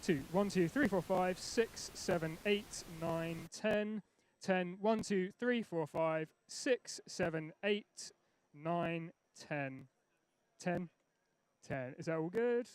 2, 1, 2, 3, 4, 5, 6, 7, 8, 9, 10, 10, 1, 2, 3, 4, 5, 6, 7, 8, 9, 10, 10, 10. Is that all good?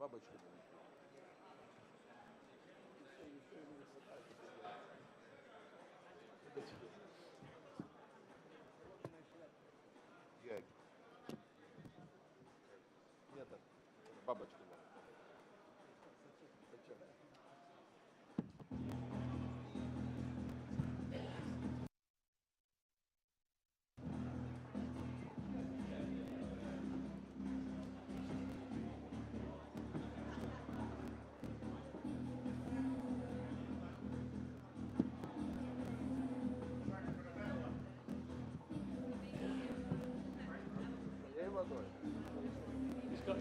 Бабочки. Нет, бабочки. He's got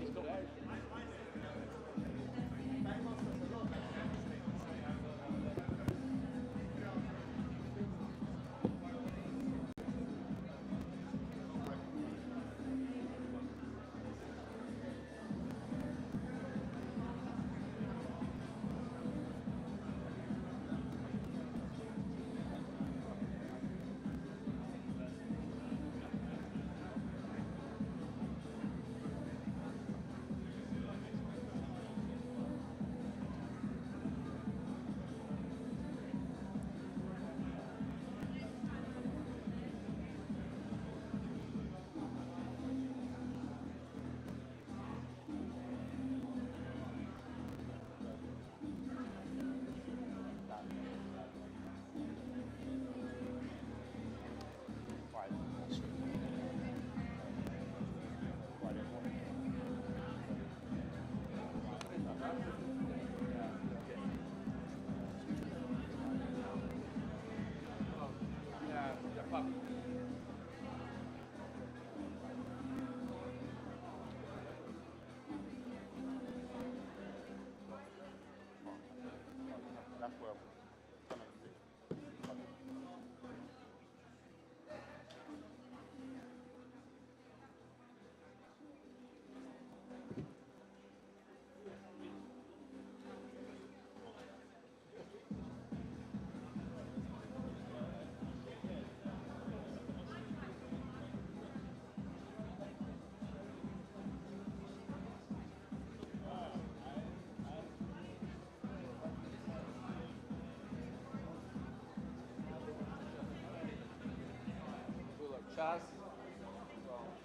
Час,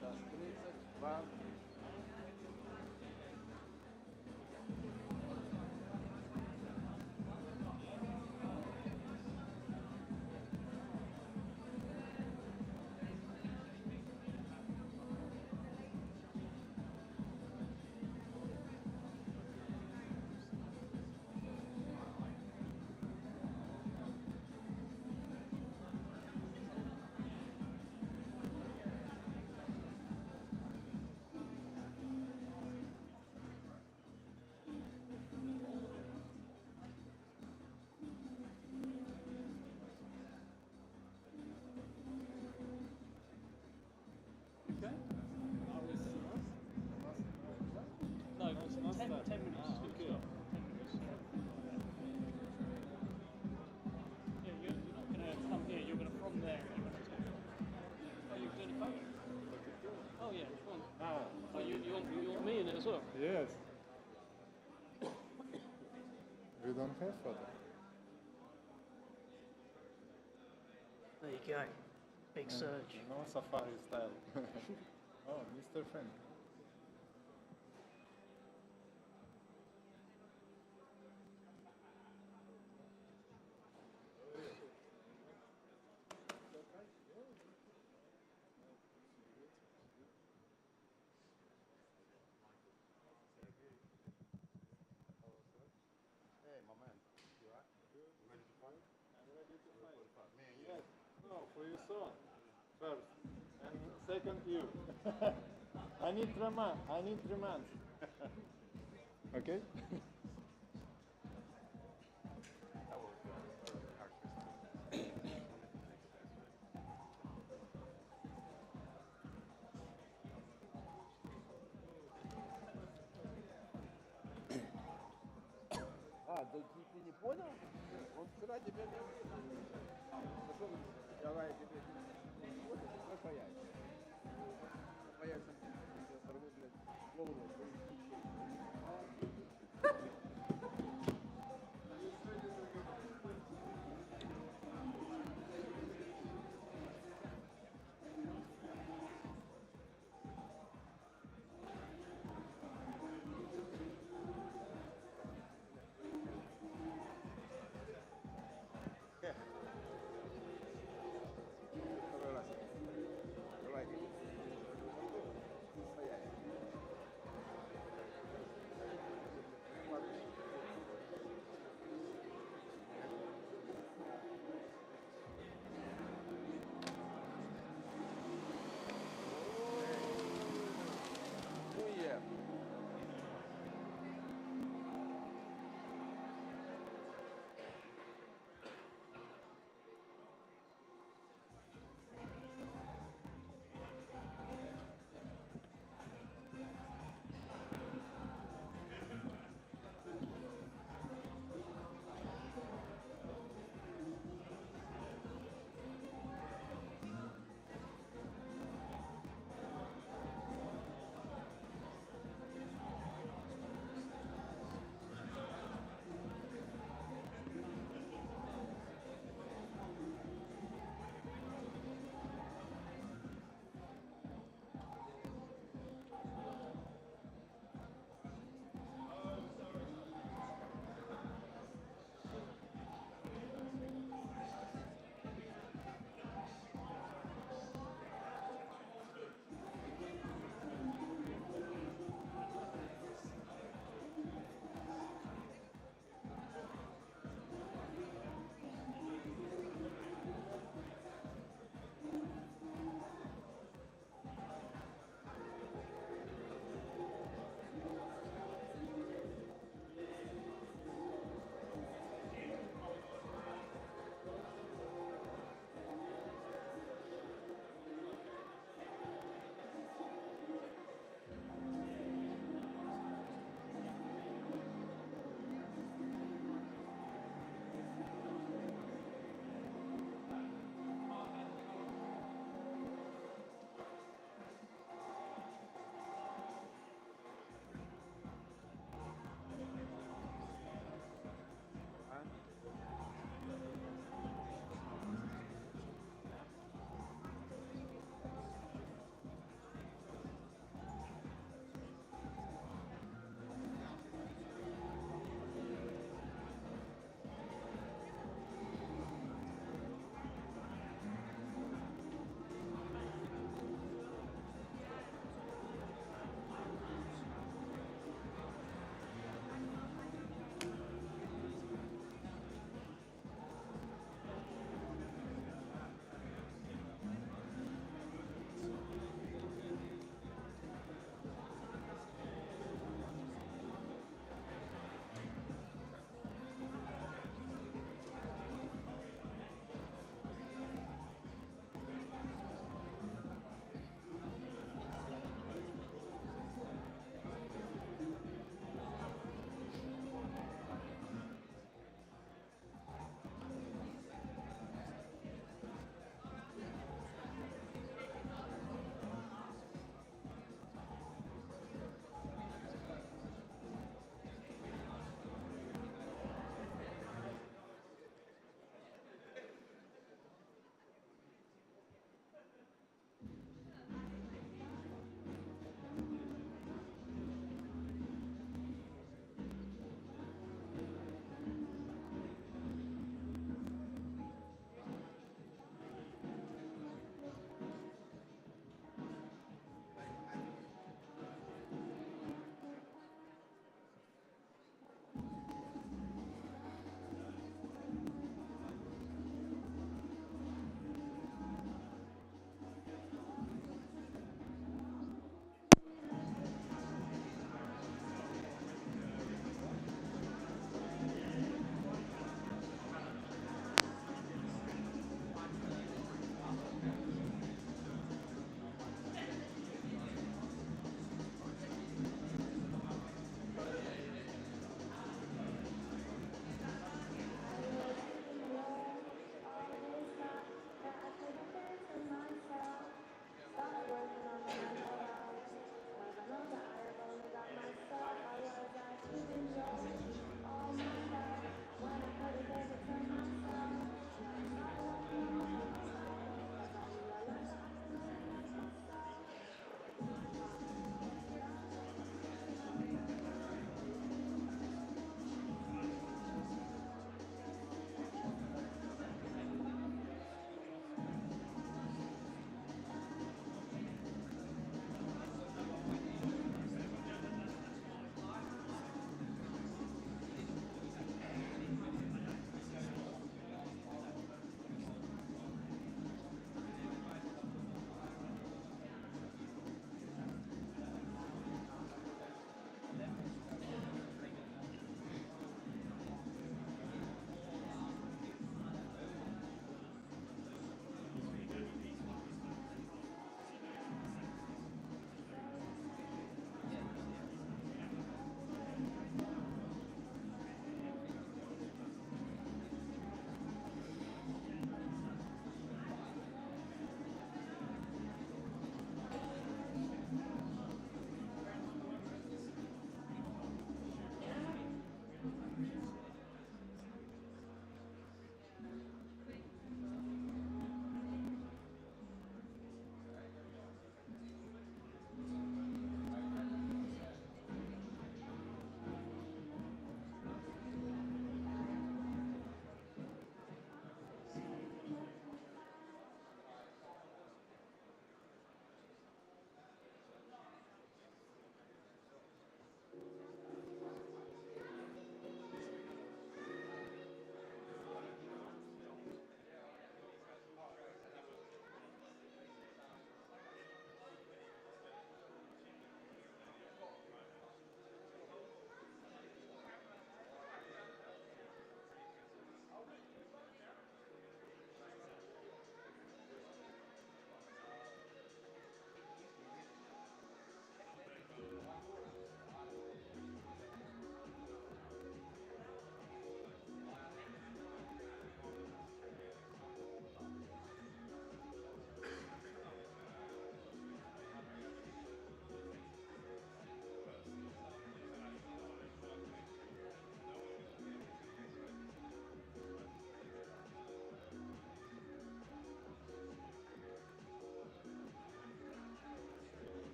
час 32. no 10 minutes. Okay. Yeah, you're not going to come here. You're going to from there. Oh, you're doing a photo? Oh yeah, go on. Oh, you want me in it as well? Yes. We don't have photo. There you go. Big surge. No safari style. Oh, Mr. Frank. Hey, my man. You alright? Ready to fight? I'm ready to fight. Me and you. Yes. No, for your son. First. And second you. I need 3 months. I need 3 months. Okay? Ты не понял? Он вчера тебе... Давай тебе... Вот появится. Появится. Я сорву, блядь, голову.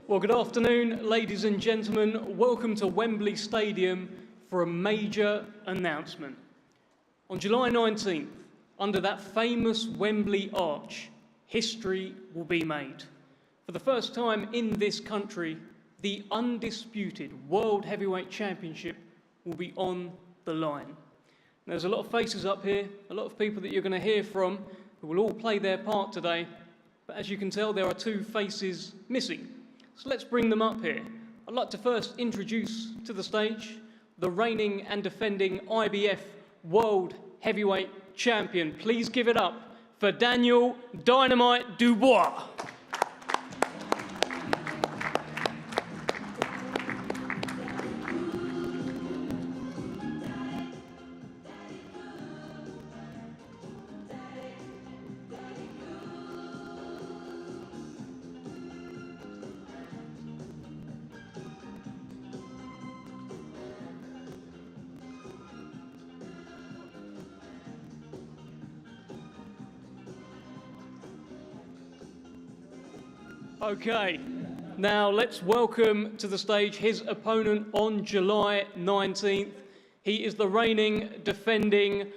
Well, good afternoon, ladies and gentlemen. Welcome to Wembley Stadium for a major announcement. On July 19th, under that famous Wembley arch, history will be made. For the first time in this country, the undisputed World Heavyweight Championship will be on the line. There's a lot of faces up here, a lot of people that you're going to hear from who will all play their part today, but as you can tell, there are two faces missing. So let's bring them up here. I'd like to first introduce to the stage the reigning and defending IBF World Heavyweight Champion. Please give it up for Daniel Dynamite Dubois. Okay, now let's welcome to the stage his opponent on July 19th. He is the reigning, defending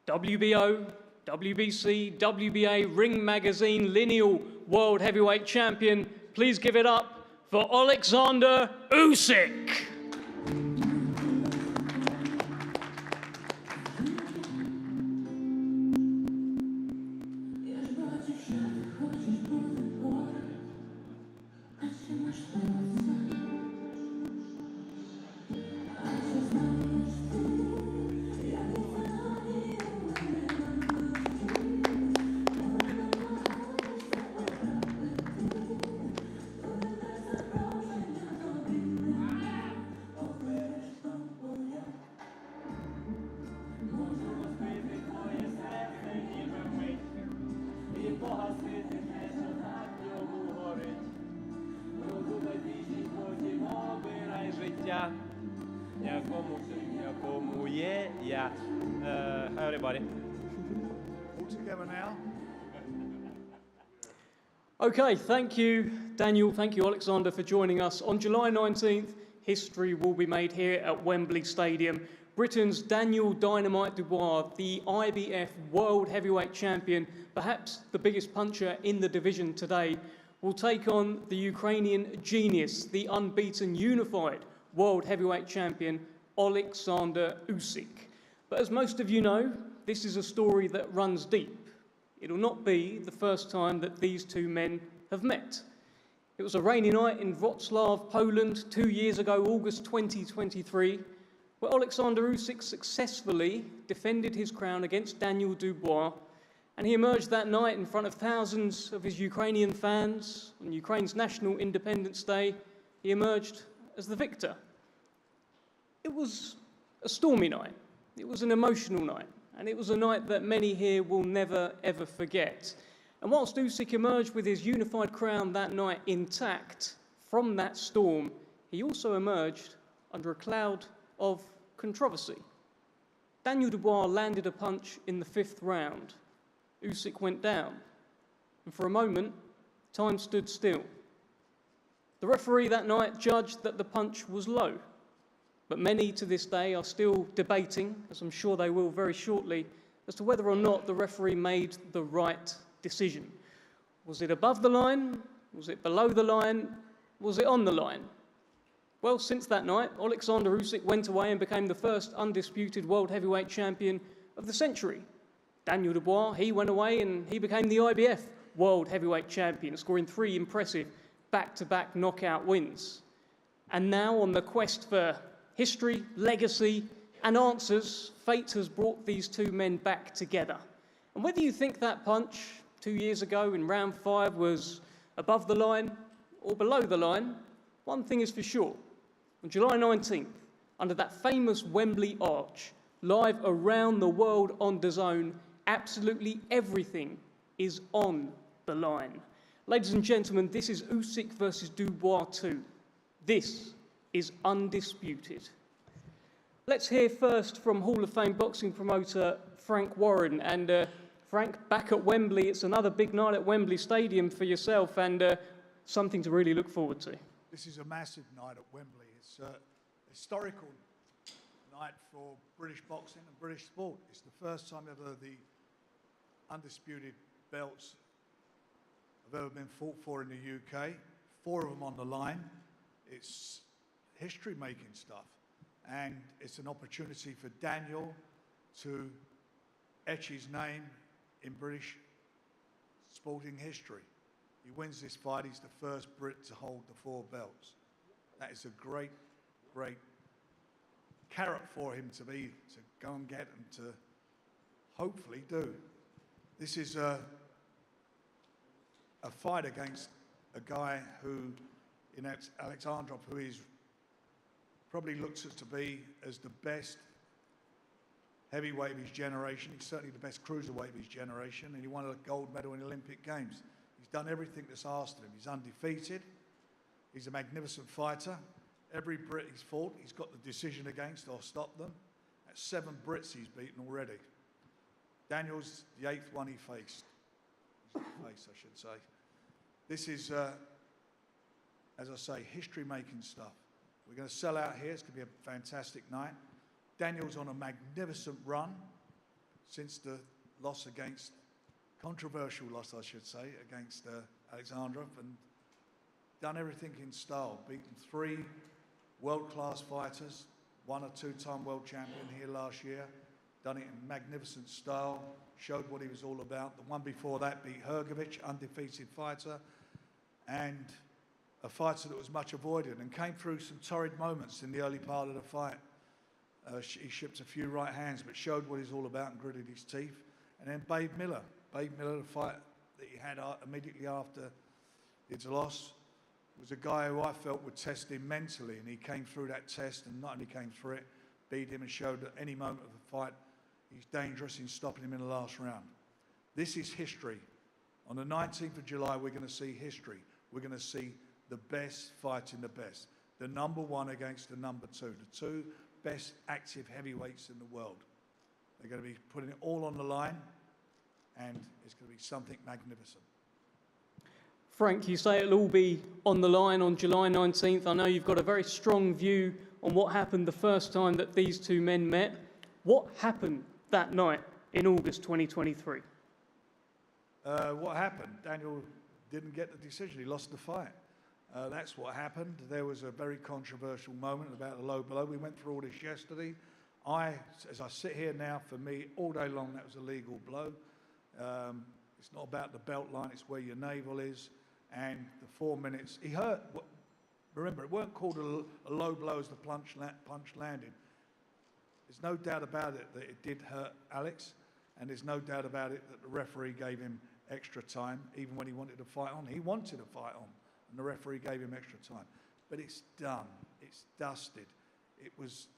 WBO, WBC, WBA, Ring Magazine, Lineal World Heavyweight Champion. Please give it up for Alexander Usyk. Hi everybody. All together now. Okay, thank you, Daniel. Thank you, Alexander, for joining us. On July 19th, history will be made here at Wembley Stadium. Britain's Daniel Dynamite Dubois, the IBF World Heavyweight Champion, perhaps the biggest puncher in the division today, will take on the Ukrainian genius, the unbeaten unified World Heavyweight Champion, Alexander Usyk. But as most of you know, this is a story that runs deep. It'll not be the first time that these two men have met. It was a rainy night in Wrocław, Poland, 2 years ago, August 2023, where Alexander Usyk successfully defended his crown against Daniel Dubois, and he emerged that night in front of thousands of his Ukrainian fans on Ukraine's National Independence Day. He emerged as the victor. It was a stormy night. It was an emotional night, and it was a night that many here will never, ever forget. And whilst Usyk emerged with his unified crown that night intact from that storm, he also emerged under a cloud of controversy. Daniel Dubois landed a punch in the 5th round. Usyk went down, and for a moment, time stood still. The referee that night judged that the punch was low, but many to this day are still debating, as I'm sure they will very shortly, as to whether or not the referee made the right decision. Was it above the line? Was it below the line? Was it on the line? Well, since that night, Alexander Usyk went away and became the first undisputed World Heavyweight Champion of the century. Daniel Dubois, he went away and he became the IBF World Heavyweight Champion, scoring 3 impressive back-to-back knockout wins. And now, on the quest for history, legacy, and answers, fate has brought these two men back together. And whether you think that punch 2 years ago in round 5 was above the line or below the line, one thing is for sure. On July 19th, under that famous Wembley arch, live around the world on DAZN, absolutely everything is on the line. Ladies and gentlemen, this is Usyk versus Dubois II. This is undisputed. Let's hear first from Hall of Fame boxing promoter Frank Warren. And Frank, back at Wembley, it's another big night at Wembley Stadium for yourself, and something to really look forward to. This is a massive night at Wembley. It's a historical night for British boxing and British sport. It's the first time ever the undisputed belts have ever been fought for in the UK. 4 of them on the line. It's history-making stuff. And it's an opportunity for Daniel to etch his name in British sporting history. He wins this fight, he's the first Brit to hold the 4 belts. That is a great, great carrot for him to go and get and to hopefully do. This is a fight against a guy who, in Alexandrov, who is probably looks to be as the best heavyweight of his generation. He's certainly the best cruiserweight of his generation, and he won a gold medal in the Olympic Games. He's done everything that's asked of him. He's undefeated. He's a magnificent fighter. Every Brit he's fought, he's got the decision against or stopped them. That's 7 Brits he's beaten already. Daniel's the 8th one he faced. I should say. This is, as I say, history-making stuff. We're going to sell out here. It's going to be a fantastic night. Daniel's on a magnificent run since the loss against, controversial loss, I should say, against Alexandrov, and done everything in style. Beaten 3 world-class fighters, 1 or 2-time world champion here last year. Done it in magnificent style, showed what he was all about. The one before that beat Hrgovic, undefeated fighter, and a fighter that was much avoided and came through some torrid moments in the early part of the fight. He shipped a few right hands, but showed what he's all about and gritted his teeth. And then Babe Miller, the fight that he had immediately after his loss, was a guy who I felt would test him mentally, and he came through that test and not only came through it, beat him and showed at any moment of the fight he's dangerous in stopping him in the last round. This is history. On the 19th of July, we're going to see history. We're going to see the best fighting the best. The number 1 against the number 2. The 2 best active heavyweights in the world. They're going to be putting it all on the line, and it's going to be something magnificent. Frank, you say it'll all be on the line on July 19th. I know you've got a very strong view on what happened the first time that these 2 men met. What happened that night in August 2023? What happened? Daniel didn't get the decision. He lost the fight. That's what happened. There was a very controversial moment about the low blow. We went through all this yesterday. As I sit here now, for me, all day long, that was a legal blow. It's not about the belt line, it's where your navel is. And the 4 minutes, he hurt. Remember, it weren't called a low blow as the punch landed. There's no doubt about it that it did hurt Alex, and there's no doubt about it that the referee gave him extra time, even when he wanted to fight on. He wanted to fight on, and the referee gave him extra time. But it's done. It's dusted. It was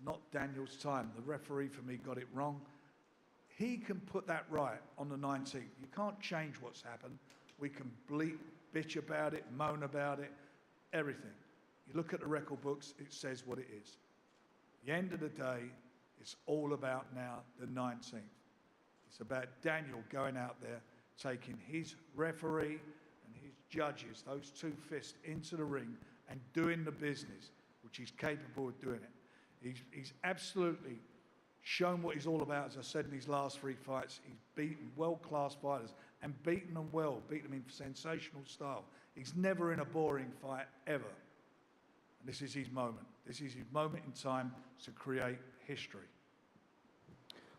not Daniel's time. The referee, for me, got it wrong. He can put that right on the 19th. You can't change what's happened. We can bitch about it, moan about it, everything. You look at the record books, it says what it is. At the end of the day, it's all about now the 19th. It's about Daniel going out there, taking his referee and his judges, those 2 fists, into the ring and doing the business, which he's capable of doing it. He's absolutely shown what he's all about, as I said, in his last 3 fights. He's beaten world-class fighters and beaten them well, beaten them in sensational style. He's never in a boring fight, ever. And this is his moment. This is his moment in time to create history.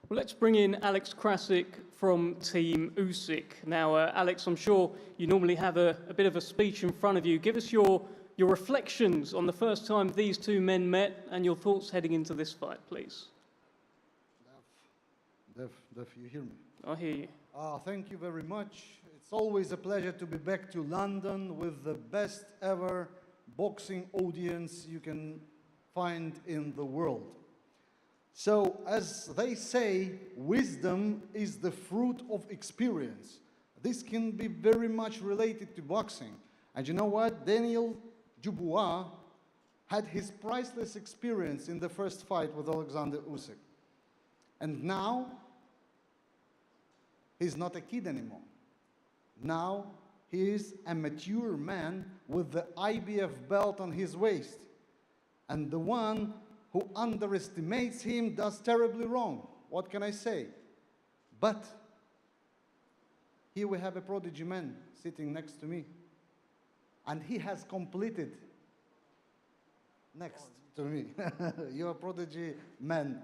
Well, let's bring in Alex Krasik from Team Usyk. Now, Alex, I'm sure you normally have a bit of a speech in front of you. Give us your reflections on the first time these 2 men met and your thoughts heading into this fight, please. Def, you hear me? I hear you. Thank you very much. It's always a pleasure to be back to London with the best ever boxing audience you can find in the world. So, as they say, wisdom is the fruit of experience. This can be very much related to boxing. And you know what? Daniel Dubois had his priceless experience in the first fight with Alexander Usyk. And now, he's not a kid anymore. Now, He is a mature man with the IBF belt on his waist. And the one who underestimates him does terribly wrong. What can I say? But here we have a prodigy man sitting next to me. And he has completed, next to me, you're a prodigy man,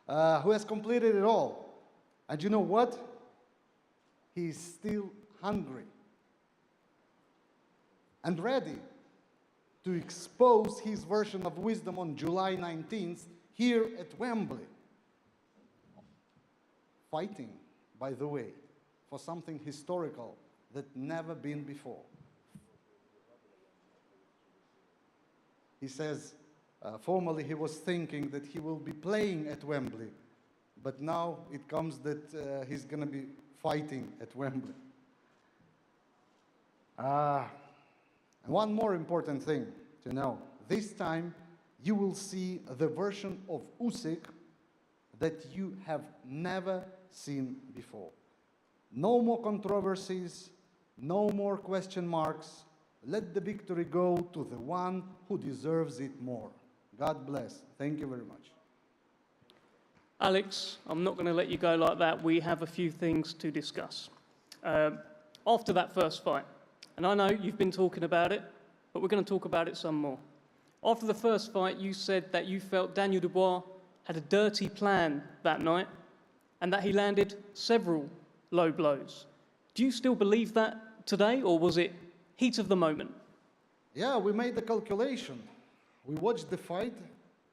who has completed it all. And you know what? He's still hungry and ready to expose his version of wisdom on July 19th here at Wembley. Fighting, by the way, for something historical that never been before. He says, formerly he was thinking that he will be playing at Wembley, but now it comes that he's going to be fighting at Wembley. And one more important thing to know. This time, you will see the version of Usyk that you have never seen before. No more controversies, no more question marks. Let the victory go to the one who deserves it more. God bless. Thank you very much. Alex, I'm not going to let you go like that. We have a few things to discuss. After that first fight, and I know you've been talking about it, but we're going to talk about it some more. After the first fight, you said that you felt Daniel Dubois had a dirty plan that night and that he landed several low blows. Do you still believe that today, or was it heat of the moment? Yeah, we made the calculation. We watched the fight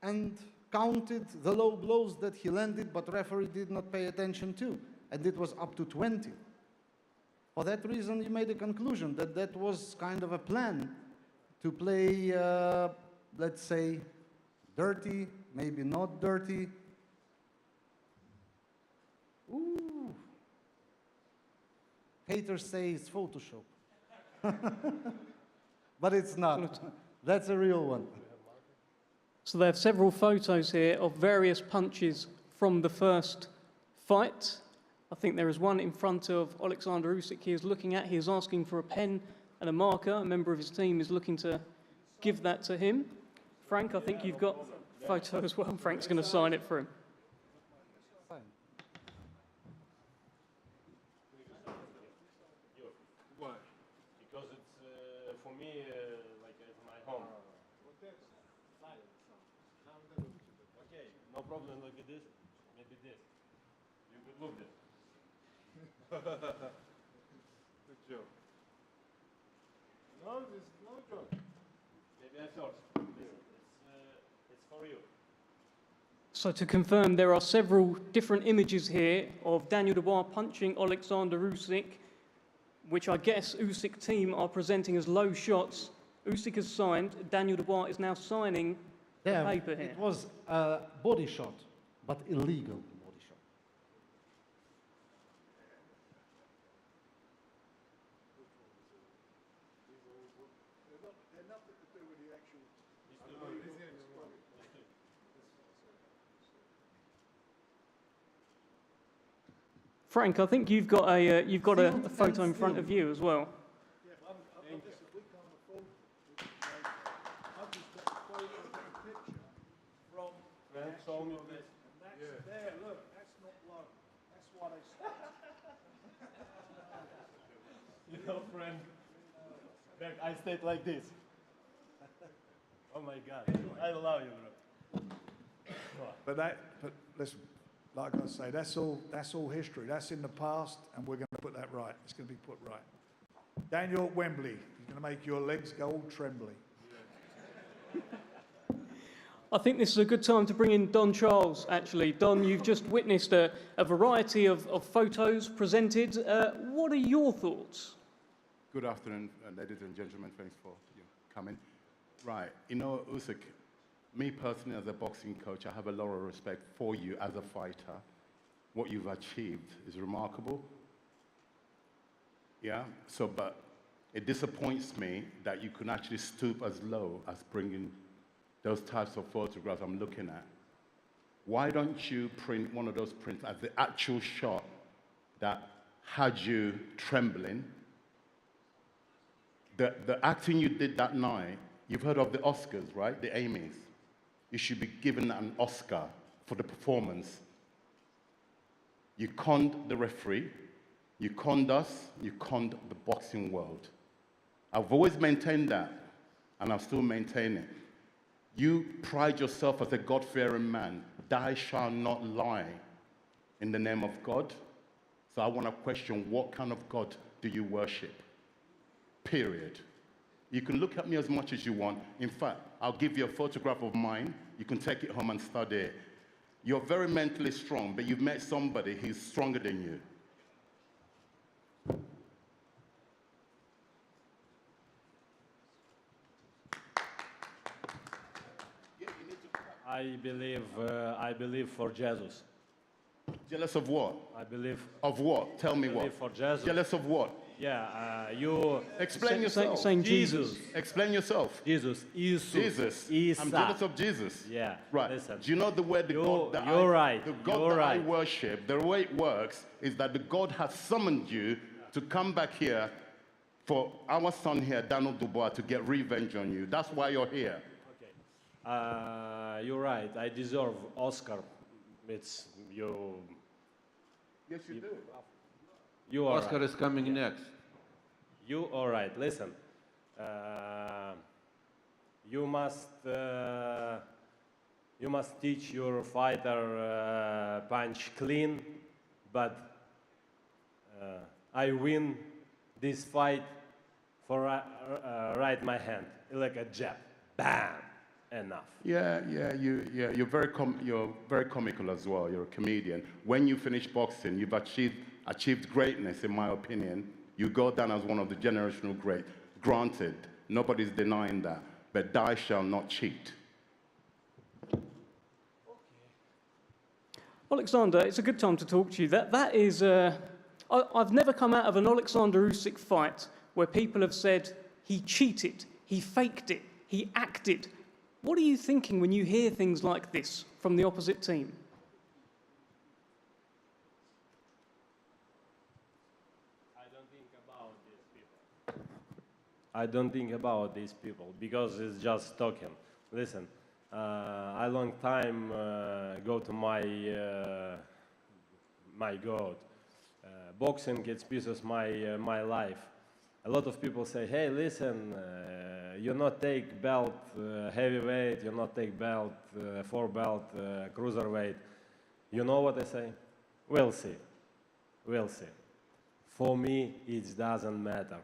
and counted the low blows that he landed, but referee did not pay attention to, and it was up to 20. For that reason, you made a conclusion that that was kind of a plan to play, let's say, dirty, maybe not dirty. Ooh. Haters say it's Photoshop. But it's not. That's a real one. So they have several photos here of various punches from the first fight. I think there is one in front of Alexander Usyk he is looking at. He is asking for a pen and a marker. A member of his team is looking to give that to him. Frank, I think you've got a photo as well. Frank's going to sign it for him. Why? Because it's, for me, like it's my home. Okay, no problem. Look at this. Maybe this. You could look this. Good job. No, this is no joke. Maybe I thought it's for you. So to confirm, there are several different images here of Daniel Dubois punching Alexander Usyk, which I guess Usyk team are presenting as low shots. Usyk has signed. Daniel Dubois is now signing the paper here. It was a body shot, but illegal body shot. They're nothing to do with the actual. Frank, I think you've got a photo in front of you as well. There, look, that's not low. That's why they stopped. You know, friend, Berk, I stayed like this. Oh my God, I love you, bro. But listen, like I say, that's all history. That's in the past, and we're going to put that right. It's going to be put right. Daniel at Wembley, he's going to make your legs go all trembly. I think this is a good time to bring in Don Charles, actually. Don, you've just witnessed a variety of photos presented. What are your thoughts? Good afternoon, ladies and gentlemen. Thanks for coming. Right, you know, Usyk, me personally as a boxing coach, I have a lot of respect for you as a fighter. What you've achieved is remarkable. Yeah, so, but it disappoints me that you can actually stoop as low as bringing those types of photographs I'm looking at. Why don't you print one of those prints as the actual shot that had you trembling The acting you did that night, you've heard of the Oscars, right? The Emmys. You should be given an Oscar for the performance. You conned the referee, you conned us, you conned the boxing world. I've always maintained that, and I'll still maintain it. You pride yourself as a God-fearing man. Thou shalt not lie in the name of God. So I want to question, what kind of God do you worship? Period. You can look at me as much as you want. In fact, I'll give you a photograph of mine. You can take it home and study it. You're very mentally strong, but you've met somebody who's stronger than you. I believe for Jesus. Jealous of what? I believe. Of what? Tell me what. For Jesus. Jealous of what? Yeah, you. Explain yourself. Saying Jesus. Explain yourself. Jesus. Jesus. I'm jealous of Jesus. Yeah. Right. Listen. Do you know the way God that I worship, the way it works is that the God has summoned you to come back here for our son here, Daniel Dubois, to get revenge on you. That's why you're here. Okay. You're right. I deserve Oscar. It's you. Yes, you do. You are Oscar right. is coming next. You all right? Listen. You must teach your fighter punch clean, but I win this fight for right my hand like a jab, bam, enough. You're very comical as well. You're a comedian. When you finish boxing, you've achieved greatness, in my opinion. You go down as one of the generational greats. Granted, nobody's denying that, but thou shalt not cheat. Alexander, it's a good time to talk to you. That is, I've never come out of an Alexander Usyk fight where people have said he cheated, he faked it, he acted. What are you thinking when you hear things like this from the opposite team? I don't think about these people because it's just talking. Listen, I long time go to my God. Boxing gets pieces my life. A lot of people say, hey, listen, you not take belt heavyweight, you not take belt 4 belt cruiserweight. You know what I say? We'll see. We'll see. For me, it doesn't matter.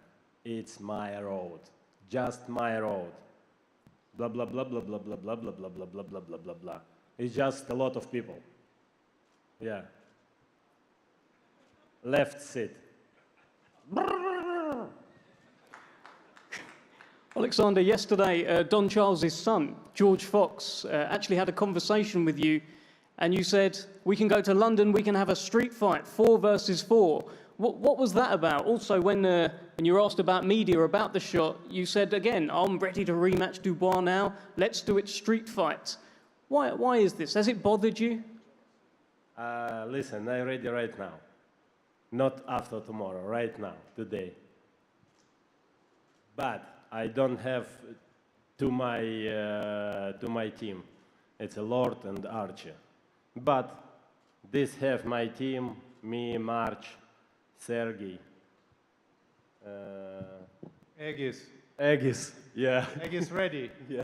It's my road, just my road. Blah, blah, blah, blah, blah, blah, blah, blah, blah, blah, blah, blah, blah, blah, blah. It's just a lot of people. Yeah. Left seat. Alexander, yesterday, Don Charles's son, George Fox, actually had a conversation with you, and you said, we can go to London, we can have a street fight, 4 versus 4. What was that about? Also, when you were asked about media, about the shot, you said, again, I'm ready to rematch Dubois now. Let's do it street fight. Why is this? Has it bothered you? Listen, I'm ready right now. Not after tomorrow, right now, today. But I don't have to my team. It's a Lord and Archie. But this have my team, me, March, Sergey. Egis, yeah. Egis ready. Yeah,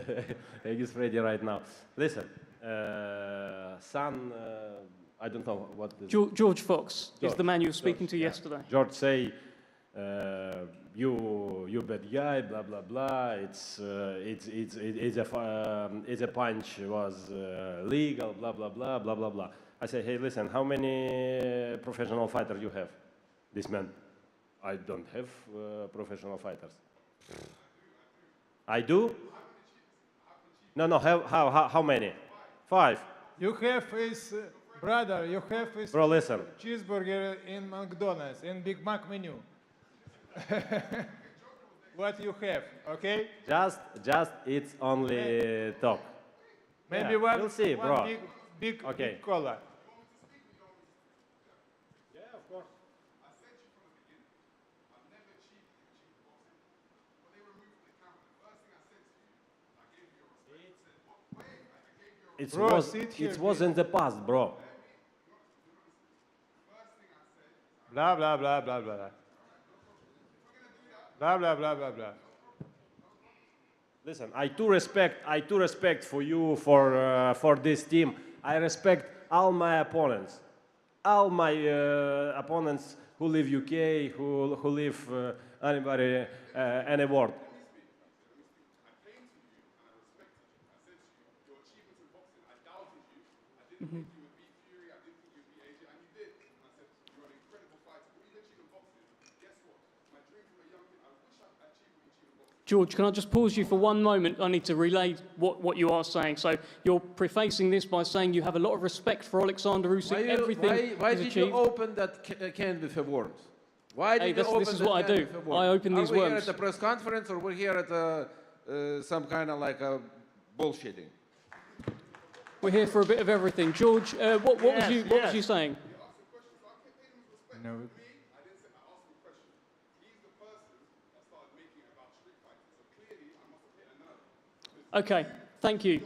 Egis ready right now. Listen, son, I don't know what this George Fox is the man you were speaking to yesterday. George say, you bad guy, blah blah blah. It's a punch was legal, blah blah blah blah blah blah. I say, hey, listen, how many professional fighters you have? This man, I don't have professional fighters. I do? No, how many? 5. You have his brother, you have his Bro, listen. cheeseburger in McDonald's, in Big Mac menu. What you have, okay? Just it's only talk. Maybe Yeah, one, we'll see, one bro. big Okay. cola. Yeah, of course. Bro, sit here, it was in the past, bro. Blah, blah, blah, blah, blah. Blah, blah, blah, blah, blah. Listen, I do respect for you for this team. I respect all my opponents, opponents who live UK, who live anybody any world. George, can I just pause you for one moment? I need to relay what you are saying. So you're prefacing this by saying you have a lot of respect for Alexander Usyk, everything why he's did achieved. you open that can with the worms? Why did you open this is that what I can do. with the worms? I open these Are we here worms. at a press conference or we're here at some kind of like a bullshitting? We're here for a bit of everything. George, what was you saying? No. Okay, thank you.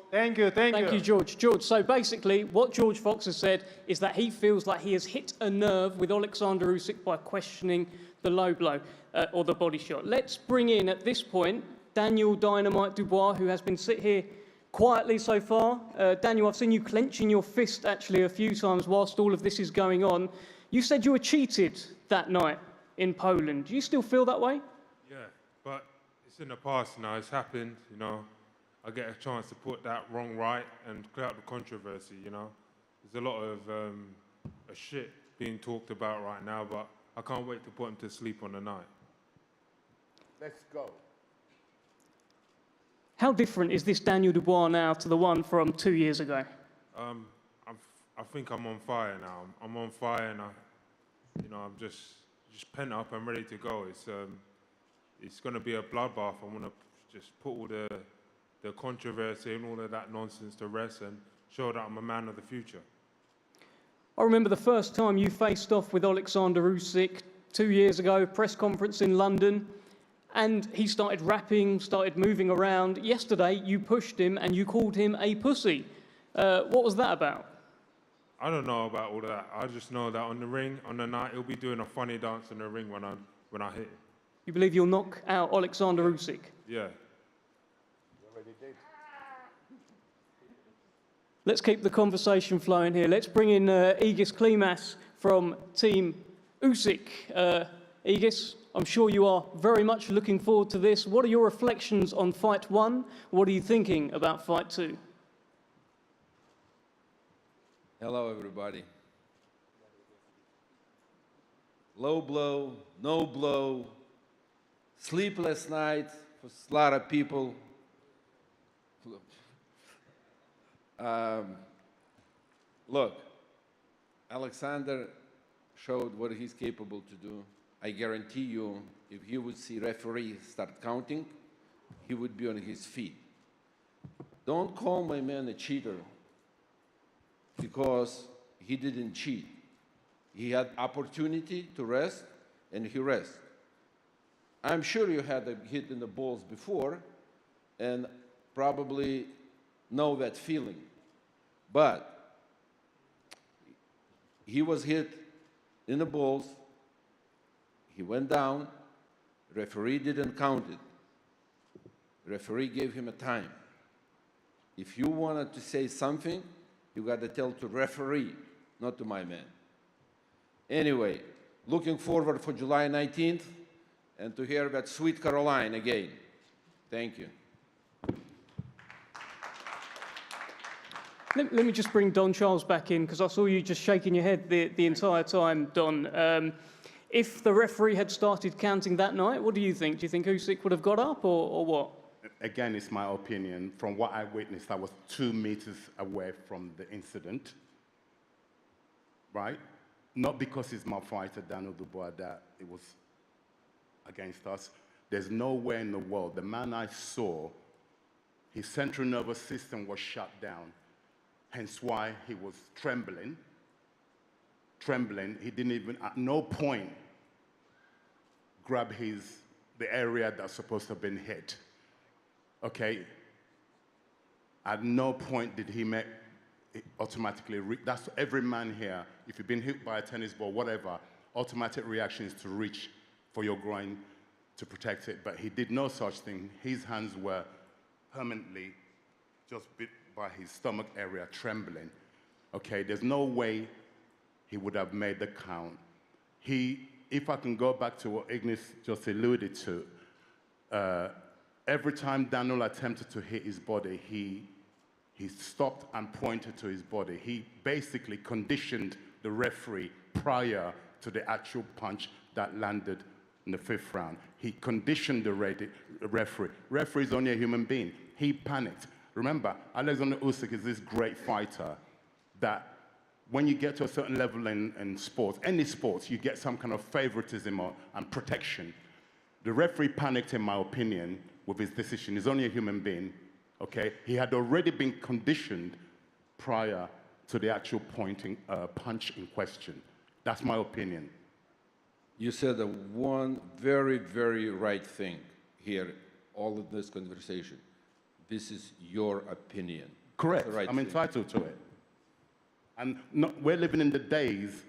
Thank you, thank you. Thank you, George. George, so basically, what George Fox has said is that he feels like he has hit a nerve with Alexander Usyk by questioning the low blow or the body shot. Let's bring in, at this point, Daniel Dynamite Dubois, who has been sit here quietly so far. Daniel, I've seen you clenching your fist, actually, a few times whilst all of this is going on. You said you were cheated that night in Poland. Do you still feel that way? Yeah, but it's in the past now. It's happened, you know. I get a chance to put that wrong right and clear up the controversy, you know. There's a lot of shit being talked about right now, but I can't wait to put him to sleep on the night. Let's go. How different is this Daniel Dubois now to the one from 2 years ago? I think I'm on fire now. I'm on fire, and I'm just pent up and ready to go. It's going to be a bloodbath. I want to just put all the controversy and all of that nonsense to rest and show that I'm a man of the future. I remember the first time you faced off with Alexander Usyk 2 years ago, press conference in London, and he started rapping, started moving around. Yesterday, you pushed him and you called him a pussy. What was that about? I don't know about all that. I just know that on the ring, on the night, he'll be doing a funny dance in the ring when I hit him. You believe you'll knock out Alexander Usyk? Yeah. Let's keep the conversation flowing here. Let's bring in Aegis Klimas from Team Usyk. Aegis, I'm sure you are very much looking forward to this. What are your reflections on Fight 1? What are you thinking about Fight 2? Hello, everybody. Low blow, no blow, sleepless night for a lot of people. Look, Alexander showed what he's capable to do. I guarantee you, if he would see referee start counting, he would be on his feet. Don't call my man a cheater, because he didn't cheat. He had opportunity to rest, and he rested. I'm sure you had a hit in the balls before, and probably know that feeling. But he was hit in the balls, he went down, referee didn't count it. Referee gave him a time. If you wanted to say something, you got to tell to referee, not to my man. Anyway, looking forward for July 19th and to hear that sweet Caroline again. Thank you. Let me just bring Don Charles back in, because I saw you just shaking your head the entire time, Don. If the referee had started counting that night, what do you think? Do you think Usyk would have got up, or what? Again, it's my opinion. From what I witnessed, I was 2 meters away from the incident, right? Not because he's my fighter, Daniel Dubois, that it was against us. There's nowhere in the world. The man I saw, his central nervous system was shut down, hence why he was trembling. He didn't even, at no point, grab the area that's supposed to have been hit. Okay? At no point did he make it automatically. That's every man here. If you've been hit by a tennis ball, whatever, automatic reaction is to reach for your groin to protect it. But he did no such thing. His hands were permanently just bit by his stomach area, trembling. Okay, there's no way he would have made the count. If I can go back to what Ignis just alluded to, every time Daniel attempted to hit his body, he stopped and pointed to his body. He basically conditioned the referee prior to the actual punch that landed in the 5th round. He conditioned the referee. Referee is only a human being. He panicked. Remember, Alexander Usyk is this great fighter that when you get to a certain level in sports, any sports, you get some kind of favoritism and protection. The referee panicked, in my opinion, with his decision. He's only a human being, okay? He had already been conditioned prior to the actual punch in question. That's my opinion. You said one very, very right thing here, all of this conversation. This is your opinion. Correct. Right I'm thing. entitled to it. And we're living in the days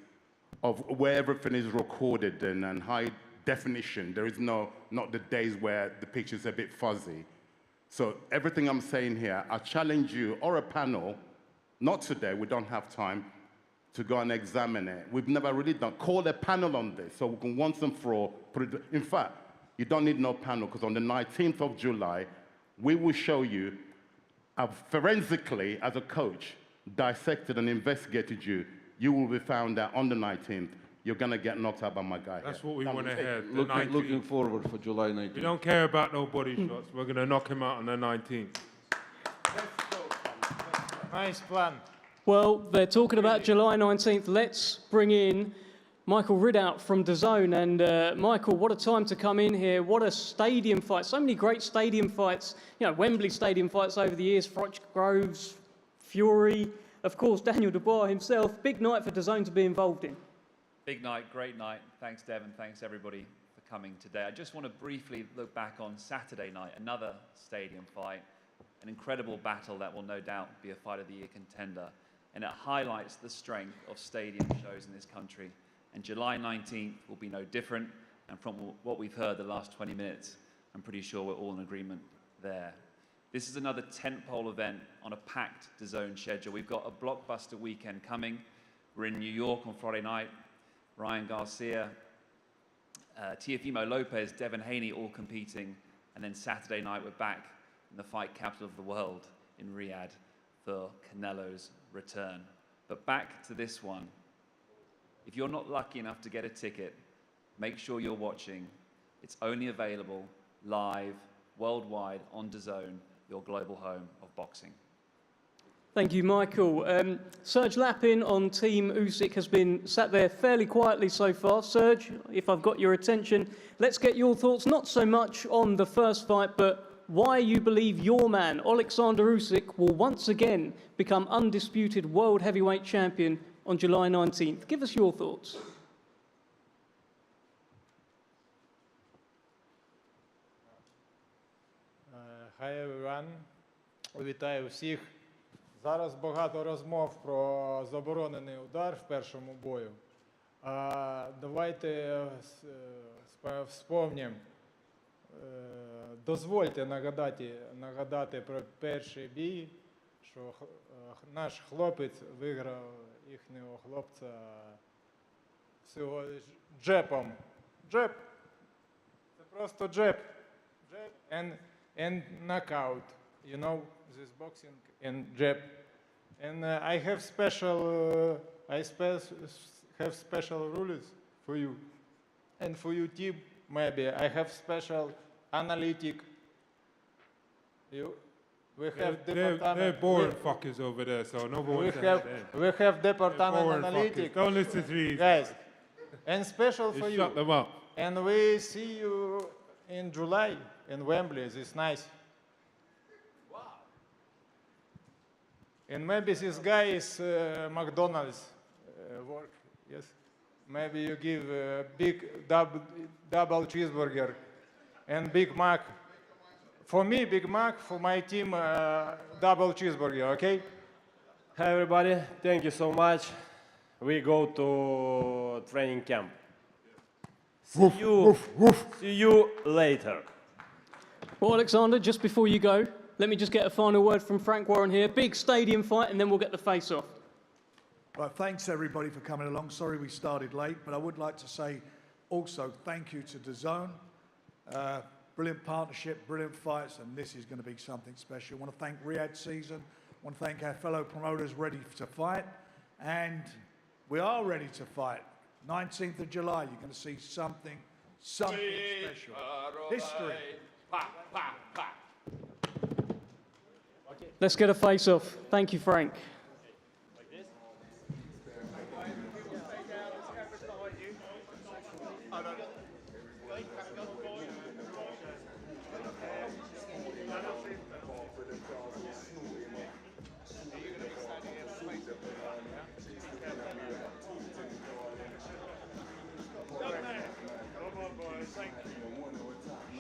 of where everything is recorded and high definition. There is not the days where the picture's a bit fuzzy. So everything I'm saying here, I challenge you or a panel, not today, we don't have time, to go and examine it. We've never really done. Call a panel on this so we can once and for all put it. In fact, you don't need no panel because on the 19th of July, we will show you forensically as a coach, dissected and investigated you. You will be found that on the 19th, you're going to get knocked out by my guy. That's what we want to hear. Looking forward for July 19th. We don't care about no body shots. We're going to knock him out on the 19th. Nice plan. Well, they're talking about July 19th. Let's bring in Michael Ridout from DAZN. And Michael, what a time to come in here. What a stadium fight. So many great stadium fights. You know, Wembley stadium fights over the years. Froch Groves, Fury. Of course, Daniel Dubois himself. Big night for DAZN to be involved in. Big night, great night. Thanks, Devon. Thanks, everybody, for coming today. I just want to briefly look back on Saturday night, another stadium fight, an incredible battle that will no doubt be a Fight of the Year contender. And it highlights the strength of stadium shows in this country. And July 19th will be no different. And from what we've heard the last 20 minutes, I'm pretty sure we're all in agreement there. This is another tentpole event on a packed DAZN schedule. We've got a blockbuster weekend coming. We're in New York on Friday night. Ryan Garcia, Teofimo Lopez, Devin Haney all competing. And then Saturday night, we're back in the fight capital of the world in Riyadh for Canelo's return. But back to this one. If you're not lucky enough to get a ticket, make sure you're watching. It's only available live, worldwide, on DAZN, your global home of boxing. Thank you, Michael. Serge Lapin on Team Usyk has been sat there fairly quietly so far. Serge, if I've got your attention, let's get your thoughts, not so much on the first fight, but why you believe your man, Alexander Usyk, will once again become undisputed world heavyweight champion on July 19th. Give us your thoughts. Hi everyone. Вітаю всіх. Зараз багато розмов про заборонений удар в першому бою. Давайте вспомнимо. Дозвольте нагадати про перший бій, що наш хлопець виграв їхнього хлопця всього джебом. Джеб. Це просто джеб. Джеб and knockout. You know, this boxing and jab. And I have special rules for you. And for you, team, maybe I have special analytic. We have they're boring fuckers over there, so no one wants to have them. We have department analytic. Fuckers. Don't listen to these guys. And special for you. Shut them up. And we see you in July in Wembley. It's nice. Wow. And maybe this guy is McDonald's work. Yes. Maybe you give a big double cheeseburger and Big Mac For me, Big Mac. For my team, double cheeseburger, okay? Hi, everybody. Thank you so much. We go to training camp. See you later. Well, Alexander, just before you go, let me just get a final word from Frank Warren here. Big stadium fight, and then we'll get the face-off. Right, thanks everybody for coming along. Sorry we started late, but I would like to say also thank you to DAZN. Brilliant partnership, brilliant fights, and this is going to be something special. I want to thank Riyadh Season. I want to thank our fellow promoters ready to fight, and we are ready to fight. 19th of July, you're going to see something special. History. Let's get a face-off. Thank you, Frank.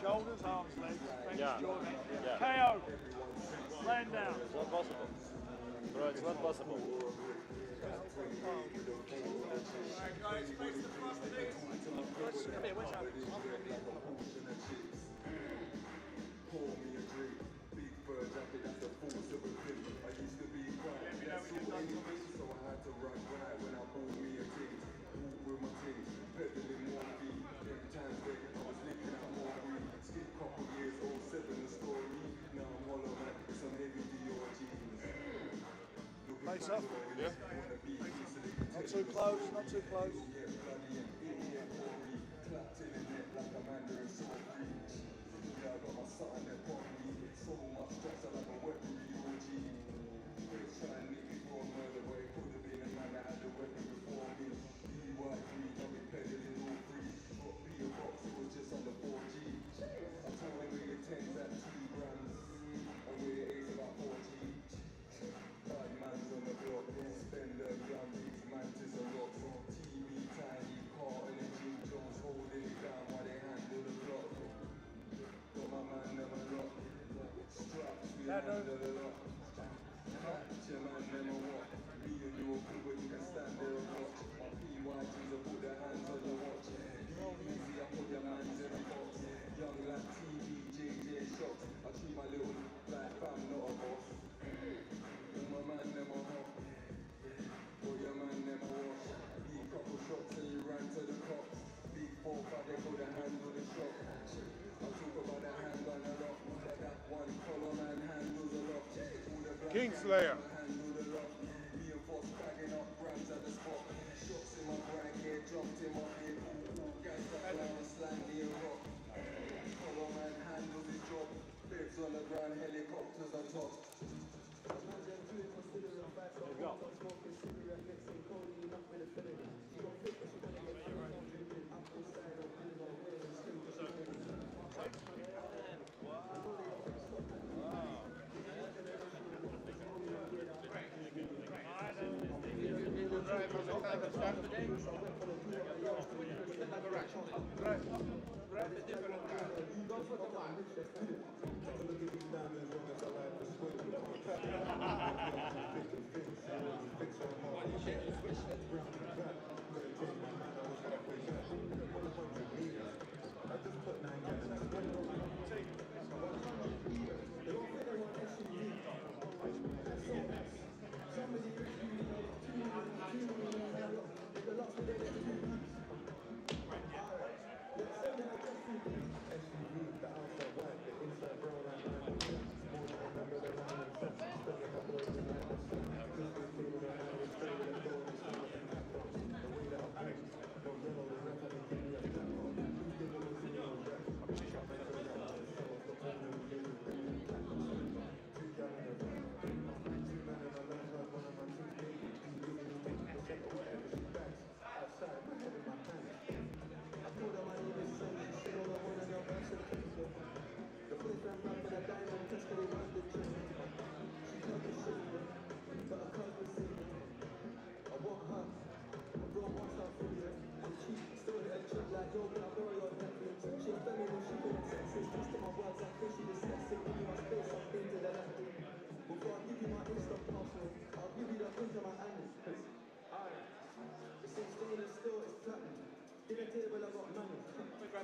Shoulders, arms, legs. Thank you, Jordan. KO. Land down. It's not possible. Bro, it's not possible. Face up. Yeah. Not too close, not too close. Kingslayer.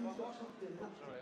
Sorry.